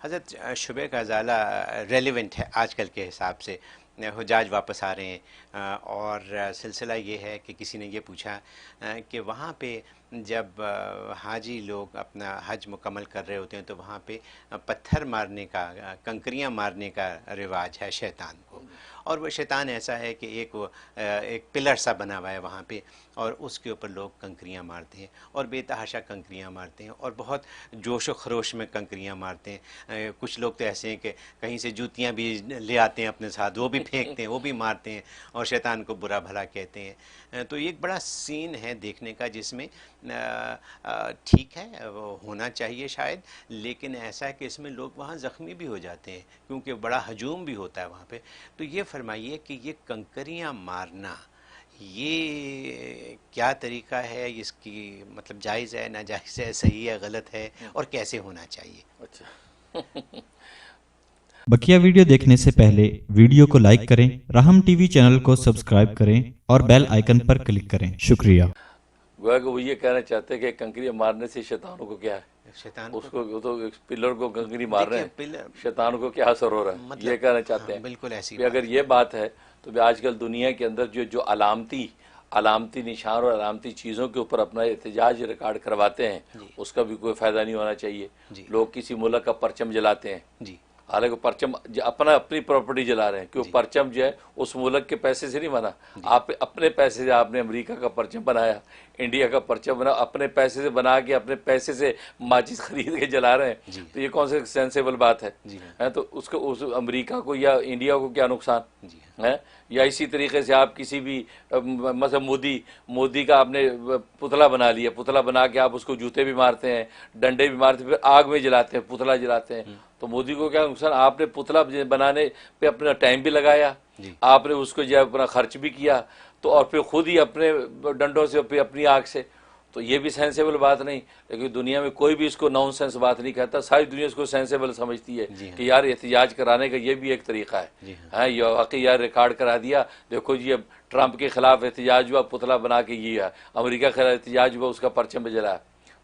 حضرت شبہ کا ازالہ ریلیونٹ ہے آج کل کے حساب سے. حجاج واپس آ رہے ہیں اور سلسلہ یہ ہے کہ کسی نے یہ پوچھا کہ وہاں پہ جب حاجی لوگ اپنا حج مکمل کر رہے ہوتے ہیں تو وہاں پہ پتھر مارنے کا، کنکریاں مارنے کا رواج ہے شیطان کو، اور وہ شیطان ایسا ہے کہ ایک پلر سا بنا ہوا ہے وہاں پہ، اور اس کے اوپر لوگ کنکریاں مارتے ہیں اور بے تحاشا کنکریاں مارتے ہیں اور بہت جوش و خروش میں کنکریاں مارتے ہیں. کچھ لوگ تو ایسے ہیں کہ کہیں سے جوتیاں بھی لے آتے ہیں اپنے ساتھ، وہ بھی پھینکتے ہیں، وہ بھی مارتے ہیں اور شیطان کو برا بھلا کہتے ہیں. تو یہ ایک بڑا سین ہے دیکھنے کا جس میں ٹھیک ہے وہ ہونا چاہیے شاید، لیکن ایسا ہے کہ اس میں لوگ وہاں زخمی بھی ہو جاتے ہیں کیونکہ بڑا ہجوم بھی ہوتا ہے وہاں پہ. تو یہ فرمائیے کہ یہ کنکریاں مارنا یہ کیا طریقہ ہے، اس کی مطلب جائز ہے، ناجائز ہے، صحیح ہے، غلط ہے، اور کیسے ہونا چاہیے؟ اچھا بقیہ ویڈیو دیکھنے سے پہلے ویڈیو کو لائک کریں، راہم ٹی وی چینل کو سبسکرائب کریں اور بیل آئیکن پر کلک کریں. شکریہ. گویا کہ وہ یہ کہنا چاہتے ہیں کہ کنکریاں مارنے سے شیطانوں کو کیا ہے، شیطان اس کو وہ تو پلر کو کنکری مار رہے دیکھیں ہیں، شیطانوں کو کیا اثر ہو رہا ہے، یہ کہنا چاہتے ہیں. بالکل ایسی بھی اگر یہ بات ہے تو بھی آج کل دنیا کے اندر جو علامتی نشان اور علامتی چیزوں کے اوپر اپنا احتجاج ریکارڈ کرواتے ہیں، اس کا بھی کوئی فائدہ نہیں ہونا چاہیے. لوگ کسی ملک کا پرچم جلاتے ہیں، جی حالانکہ پرچم اپنی پراپرٹی جلا رہے ہیں، کہ وہ پرچم جو ہے اس ملک کے پیسے سے نہیں بنا، آپ اپنے پیسے سے آپ نے امریکہ کا پرچم بنایا، انڈیا کا پرچم بنا، اپنے پیسے سے بنا کے اپنے پیسے سے ماچس خرید کے جلا رہے ہیں. تو یہ کون سے سینسیبل بات ہے؟ تو اس امریکہ کو یا انڈیا کو کیا نقصان ہے؟ یا اسی طریقے سے آپ کسی بھی مثلا مودی کا آپ نے پتلا بنا لیا، پتلا بنا کے آپ اس کو جوتے بھی مارتے ہیں، ڈنڈے بھی مارتے ہیں، پھر آگ میں جلاتے ہیں، پتلا جلاتے ہیں. تو مودی کو کیا نقصان؟ آپ نے پتلا بنانے پہ اپنا ٹائم بھی لگایا، آپ نے اس کو جو ہے اپنا خرچ بھی کیا، تو اور پھر خود ہی اپنے ڈنڈوں سے پھر اپنی آگ سے. تو یہ بھی سینسیبل بات نہیں. لیکن دنیا میں کوئی بھی اس کو نان سینس بات نہیں کہتا، ساری دنیا اس کو سینسیبل سمجھتی ہے کہ یار احتجاج کرانے کا یہ بھی ایک طریقہ ہے. یہ واقعی یار ریکارڈ کرا دیا، دیکھو جی اب ٹرمپ کے خلاف احتجاج ہوا، پتلا بنا کے یہ ہے، امریکہ کے خلاف احتجاج ہوا، اس کا پرچم پہ جلا،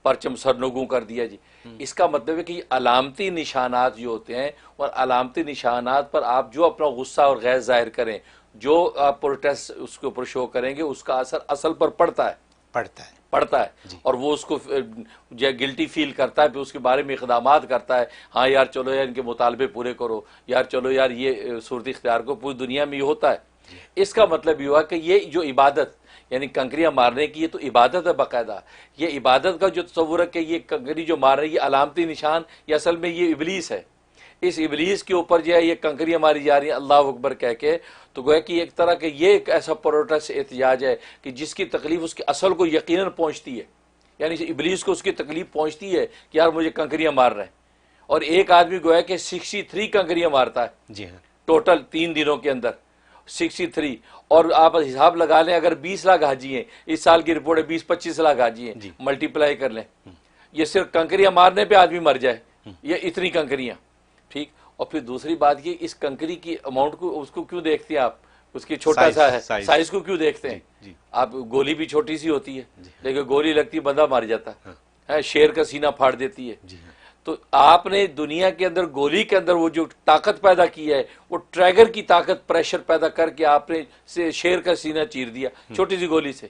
پرچم سرنگوں کر دیا جی. اس کا مطلب ہے کہ یہ علامتی نشانات جو ہوتے ہیں، اور علامتی نشانات پر آپ جو اپنا غصہ اور غیظ ظاہر کریں، جو آپ پروٹیسٹ اس کے اوپر شو کریں گے، اس کا اثر اصل پر پڑتا ہے. اور وہ اس کو جو گلٹی فیل کرتا ہے، پھر اس کے بارے میں اقدامات کرتا ہے. ہاں یار چلو یار ان کے مطالبے پورے کرو، یار چلو یار یہ صورت اختیار کو. پوری دنیا میں یہ ہوتا ہے. اس کا مطلب یہ ہوا کہ یہ جو عبادت یعنی کنکریاں مارنے کی، یہ تو عبادت ہے باقاعدہ. یہ عبادت کا جو تصور ہے کہ یہ کنکری جو مار رہی ہے یہ علامتی نشان، یہ اصل میں یہ ابلیس ہے. اس ابلیس کے اوپر جو ہے یہ کنکریاں ماری جا رہی ہیں اللہ اکبر کہہ کے. تو گویا کہ ایک طرح کہ یہ ایک ایسا پروٹیسٹ احتجاج ہے کہ جس کی تکلیف اس کے اصل کو یقیناً پہنچتی ہے. یعنی ابلیس کو اس کی تکلیف پہنچتی ہے کہ یار مجھے کنکریاں مار رہے ہیں. اور ایک آدمی گویا کہ 63 کنکریاں مارتا ہے ٹوٹل 3 دنوں کے اندر. 63. اور آپ حساب لگا لیں، اگر 20 لاکھ حاجی ہیں، اس سال کی رپورٹ ہے 20-25 لاکھ حاجی ہیں، ملٹی پلائی کر لیں. یہ صرف کنکریاں مارنے پہ آدمی مر جائے، یہ اتنی کنکریاں. ٹھیک. اور پھر دوسری بات یہ، اس کنکری کی اماؤنٹ کو اس کو کیوں دیکھتے ہیں آپ؟ اس کی چھوٹا سا ہے سائز کو کیوں دیکھتے ہیں آپ؟ گولی بھی چھوٹی سی ہوتی ہے، لیکن گولی لگتی بندہ مار جاتا ہے، شیر کا سینہ پھاڑ دیتی ہے. تو آپ نے دنیا کے اندر گولی کے اندر وہ جو طاقت پیدا کی ہے، وہ ٹریگر کی طاقت، پریشر پیدا کر کے آپ نے شیر کا سینہ چیر دیا چھوٹی سی گولی سے.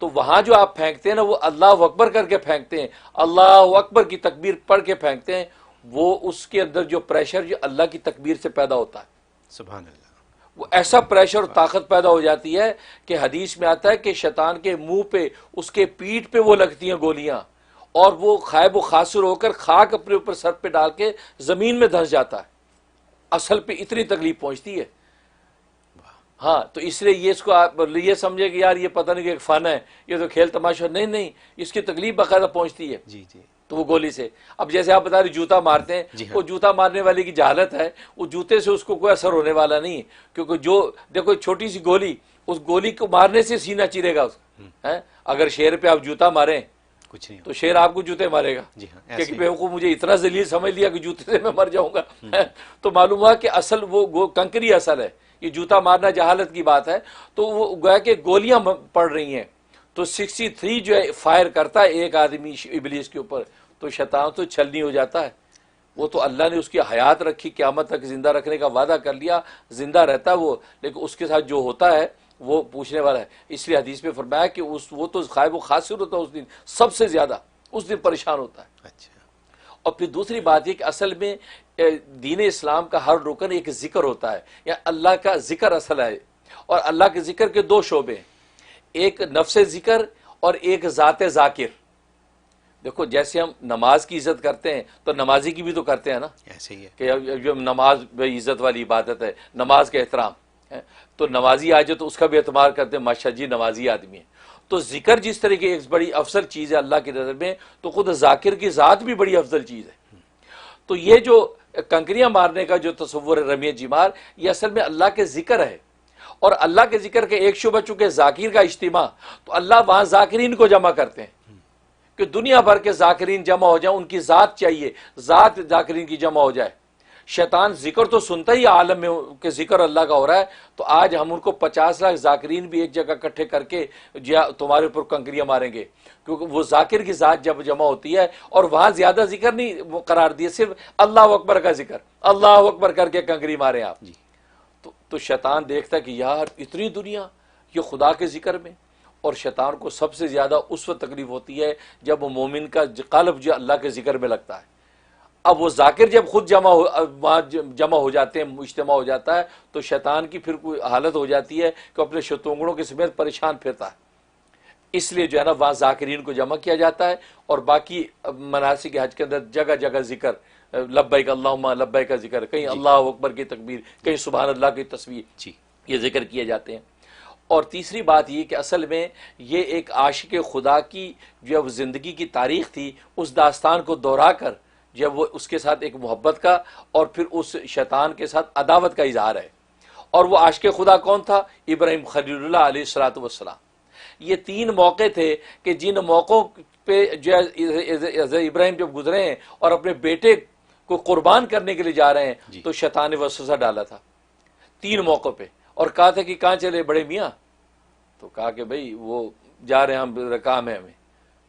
تو وہاں جو آپ پھینکتے ہیں نا، وہ اللہ اکبر کر کے پھینکتے ہیں، اللہ اکبر کی تکبیر پڑھ کے پھینکتے ہیں. وہ اس کے اندر جو پریشر جو اللہ کی تکبیر سے پیدا ہوتا ہے، سبحان اللہ، وہ ایسا پریشر اور طاقت پیدا ہو جاتی ہے کہ حدیث میں آتا ہے کہ شیطان کے منہ پہ، اس کے پیٹھ پہ وہ لگتی ہیں گولیاں، اور وہ خائب و خاسر ہو کر خاک اپنے اوپر سر پہ ڈال کے زمین میں دھنس جاتا ہے. اصل پہ اتنی تکلیف پہنچتی ہے. ہاں تو اس لیے یہ اس کو آپ یہ سمجھے کہ یار یہ پتہ نہیں کہ ایک فن ہے، یہ تو کھیل تماشا. نہیں، اس کی تکلیف باقاعدہ پہنچتی ہے. تو وہ گولی سے، اب جیسے آپ بتا رہے جوتا مارتے ہیں، وہ جوتا مارنے والے کی جہالت ہے، وہ جوتے سے اس کو کوئی اثر ہونے والا نہیں ہے. کیونککہ جو دیکھو چھوٹی سی گولی، اس گولی کو مارنے سے سینہ چیرے گا. اگر شیر پہ آپ جوتا ماریں کچھ نہیں تو شیر آپ کو جوتے مارے گا، کہ بیوقوف مجھے اتنا ذلیل سمجھ لیا کہ جوتے سے میں مر جاؤں گا. تو معلوم ہوا کہ اصل وہ کنکری اصل ہے، یہ جوتا مارنا جہالت کی بات ہے. تو وہ گویا کہ گولیاں پڑ رہی ہیں. تو 63 جو ہے فائر کرتا ہے ایک آدمی ابلیس کے اوپر، تو شیطان تو چھلنی ہو جاتا ہے. وہ تو اللہ نے اس کی حیات رکھی، قیامت تک زندہ رکھنے کا وعدہ کر لیا، زندہ رہتا ہے وہ، لیکن اس کے ساتھ جو ہوتا ہے وہ پوچھنے والا ہے۔ اس لیے حدیث میں فرمایا کہ وہ تو خائب و خاسر ہوتا ہے اس دن، سب سے زیادہ اس دن پریشان ہوتا ہے۔ اچھا، اور پھر دوسری بات یہ کہ اصل میں دین اسلام کا ہر رکن ایک ذکر ہوتا ہے، یا اللہ کا ذکر اصل ہے، اور اللہ کے ذکر کے دو شعبے ہیں، ایک نفس ذکر اور ایک ذات ذاکر۔ دیکھو جیسے ہم نماز کی عزت کرتے ہیں تو نمازی کی بھی تو کرتے ہیں نا، ایسے ہی ہے۔ کہ جو نماز بے عزت والی عبادت ہے، نماز کا احترام ہے، تو نمازی آ جائے تو اس کا بھی اعتماد کرتے ہیں، ماشاء جی نمازی آدمی ہے۔ تو ذکر جس طرح کی ایک بڑی افضل چیز ہے اللہ کی نظر میں، تو خود ذاکر کی ذات بھی بڑی افضل چیز ہے۔ تو یہ جو کنکریاں مارنے کا جو تصور ہے رمی جمار، یہ اصل میں اللہ کے ذکر ہے، اور اللہ کے ذکر کے ایک شعبہ چونکہ ذاکر کا اجتماع، تو اللہ وہاں ذاکرین کو جمع کرتے ہیں کہ دنیا بھر کے ذاکرین جمع ہو جائیں، ان کی ذات چاہیے، ذات ذاکرین کی جمع ہو جائے۔ شیطان ذکر تو سنتا ہی عالم میں کہ ذکر اللہ کا ہو رہا ہے، تو آج ہم ان کو 50 لاکھ ذاکرین بھی ایک جگہ اکٹھے کر کے تمہارے اوپر کنکریاں ماریں گے، کیونکہ وہ ذاکر کی ذات جب جمع ہوتی ہے، اور وہاں زیادہ ذکر نہیں قرار دیا، صرف اللہ اکبر کا ذکر، اللہ اکبر کر کے کنکری ماریں آپ، تو شیطان دیکھتا ہے کہ یار اتنی دنیا یہ خدا کے ذکر میں، اور شیطان کو سب سے زیادہ اس وقت تکلیف ہوتی ہے جب وہ مومن کا قلب جو اللہ کے ذکر میں لگتا ہے۔ اب وہ ذاکر جب خود جمع ہو جاتے ہیں، اجتماع ہو جاتا ہے، تو شیطان کی پھر کوئی حالت ہو جاتی ہے کہ اپنے شتونگڑوں کے سمیت پریشان پھرتا ہے۔ اس لیے جو ہے نا وہاں ذاکرین کو جمع کیا جاتا ہے، اور باقی مناسک حج کے اندر جگہ جگہ ذکر، لبیک اللہم لبیک کا ذکر، کہیں اللہ اکبر کی تکبیر، کہیں سبحان اللہ کی تصویر، یہ ذکر کیے جاتے ہیں۔ اور تیسری بات یہ کہ اصل میں یہ ایک عاشق خدا کی جب زندگی کی تاریخ تھی، اس داستان کو دہرا کر جب وہ اس کے ساتھ ایک محبت کا اور پھر اس شیطان کے ساتھ عداوت کا اظہار ہے۔ اور وہ عاشق خدا کون تھا؟ ابراہیم خلیل اللہ علیہ الصلوۃ والسلام۔ یہ 3 موقع تھے کہ جن موقعوں پہ جو ابراہیم جب گزرے ہیں اور اپنے بیٹے کو قربان کرنے کے لیے جا رہے ہیں، تو شیطان نے وسوسہ ڈالا تھا 3 موقعوں پہ، اور کہا تھا کہ کہاں چلے بڑے میاں؟ تو کہا کہ بھئی وہ جا رہے ہیں، ہم کام ہے ہمیں۔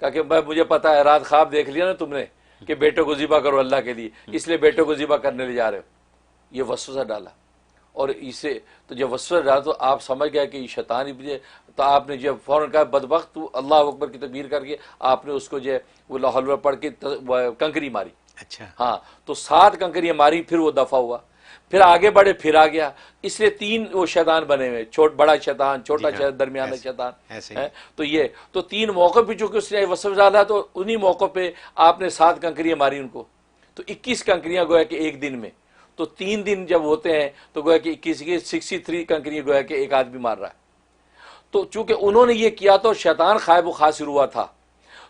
کہا کہ مجھے پتا ہے، رات خواب دیکھ لیا نا تم نے کہ بیٹے کو ذبح کرو اللہ کے لیے، اس لیے بیٹے کو ذبح کرنے لے جا رہے ہو۔ یہ وسوسہ ڈالا، اور اسے تو جب وسوسہ ڈالا تو آپ سمجھ گئے کہ یہ شیطان ہی، تو آپ نے جب فوراً کہا بدبخت تو اللہ اکبر کی تکبیر کر کے آپ نے اس کو جو ہے وہ لا حول پڑھ کے کنکری ماری۔ اچھا، ہاں، تو 7 کنکریاں ماری، پھر وہ دفع ہوا، پھر آگے بڑھے، پھر آ گیا۔ اس لیے 3 وہ شیطان بنے ہوئے، بڑا شیطان، چھوٹا شیطان، درمیانہ شیطان ہے۔ تو یہ تو 3 موقع پہ چونکہ اس نے وسوسہ ڈالا، تو انہی موقع پہ آپ نے 7 کنکریاں ماری ان کو، تو 21 کنکریاں گویا کہ ایک دن میں، تو 3 دن جب ہوتے ہیں تو گویا کہ 21 کی 63 کنکریاں گویا کہ ایک آدمی مار رہا ہے۔ تو چونکہ انہوں نے یہ کیا تو شیطان خائب و خاسر ہوا تھا،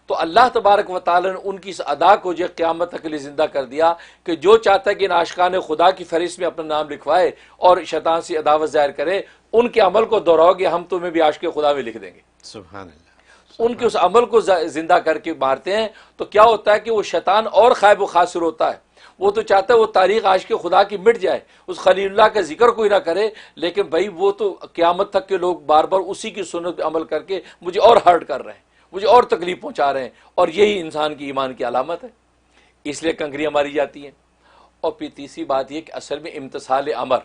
تو اللہ تبارک و تعالی نے ان کی اس ادا کو جو قیامت تک کے لیے زندہ کر دیا کہ جو چاہتا ہے کہ ان عاشقان خدا کی فہرست میں اپنا نام لکھوائے اور شیطان سے عداوت ظاہر کرے، ان کے عمل کو دہراؤ گے، ہم تمہیں بھی عاشق خدا میں لکھ دیں گے۔ سبحان اللہ۔ ان کے اس عمل کو زندہ کر کے مارتے ہیں، تو کیا ہوتا ہے کہ وہ شیطان اور خائب و خاسر ہوتا ہے۔ وہ تو چاہتا ہے وہ تاریخ عاشق خدا کی مٹ جائے، اس خلیل اللہ کا ذکر کوئی نہ کرے، لیکن بھائی وہ تو قیامت تک کے لوگ بار بار اسی کی سنت پہ عمل کر کے مجھے اور ہرٹ کر رہے ہیں، مجھے اور تکلیف پہنچا رہے ہیں، اور یہی انسان کی ایمان کی علامت ہے، اس لیے کنکریاں ماری جاتی ہیں۔ اور پھر تیسری بات یہ کہ اصل میں امتثال امر،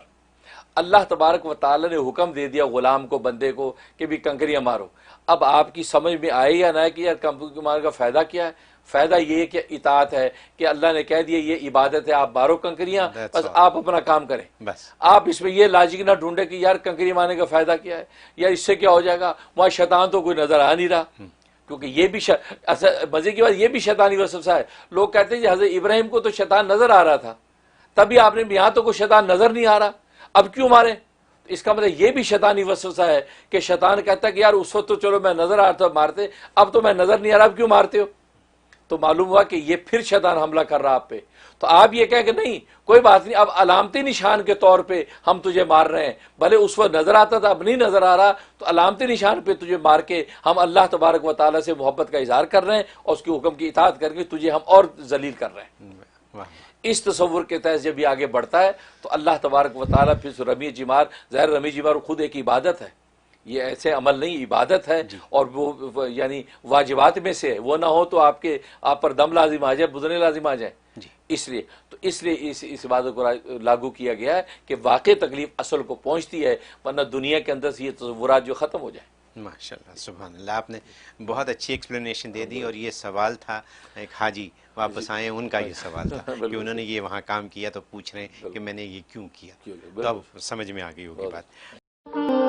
اللہ تبارک و تعالی نے حکم دے دیا غلام کو، بندے کو، کہ بھی کنکریاں مارو۔ اب آپ کی سمجھ میں آئے یا نہ کہ یار کنکریاں مارنے کا فائدہ کیا ہے؟ فائدہ یہ ہے کہ اطاعت ہے، کہ اللہ نے کہہ دیا یہ عبادت ہے، آپ مارو کنکریاں، بس آپ اپنا کام کریں۔ بس آپ اس میں یہ لاجک نہ ڈھونڈے کہ یار کنکری مارنے کا فائدہ کیا ہے، یار اس سے کیا ہو جائے گا، وہاں شیطان تو کوئی نظر آ نہیں رہا، کیونکہ یہ بھی مزے کی بات یہ بھی شیطانی وسوسہ ہے۔ لوگ کہتے ہیں کہ حضرت ابراہیم کو تو شیطان نظر آ رہا تھا، تبھی آپ نے یہاں تو کوئی شیطان نظر نہیں آ رہا، اب کیوں مارے؟ اس کا مطلب یہ بھی شیطانی وسوسہ ہے کہ شیطان کہتا ہے کہ یار اس وقت تو چلو میں نظر آ رہا تھا مارتے، اب تو میں نظر نہیں آ رہا، اب کیوں مارتے ہو؟ تو معلوم ہوا کہ یہ پھر شیطان حملہ کر رہا آپ پہ، تو آپ یہ کہیں کہ نہیں کوئی بات نہیں، اب علامتی نشان کے طور پہ ہم تجھے مار رہے ہیں، بھلے اس وقت نظر آتا تھا اب نہیں نظر آ رہا، تو علامتی نشان پہ تجھے مار کے ہم اللہ تبارک و تعالیٰ سے محبت کا اظہار کر رہے ہیں، اور اس کے حکم کی اطاعت کر کے تجھے ہم اور ذلیل کر رہے ہیں۔ اس تصور کے تحت جب یہ آگے بڑھتا ہے تو اللہ تبارک و تعالیٰ پھر رمی جمار، ظاہر رمی جمار خود ایک عبادت ہے، یہ ایسے عمل نہیں، عبادت ہے، اور وہ یعنی واجبات میں سے ہے، وہ نہ ہو تو آپ پر دم لازم آ جائے، بدنے لازم آ جائیں۔ اس لیے تو اس لیے اس عبادت کو لاگو کیا گیا ہے کہ واقع تکلیف اصل کو پہنچتی ہے، ورنہ دنیا کے اندر سے یہ تصورات جو ختم ہو جائیں۔ ماشاءاللہ، سبحان اللہ، آپ نے بہت اچھی ایکسپلینیشن دے دی، اور یہ سوال تھا ایک حاجی واپس آئے ان کا یہ سوال تھا کہ انہوں نے یہ وہاں کام کیا تو پوچھ رہے ہیں کہ میں نے یہ کیوں کیا، تو اب سمجھ میں آ گئی ہوگی بات۔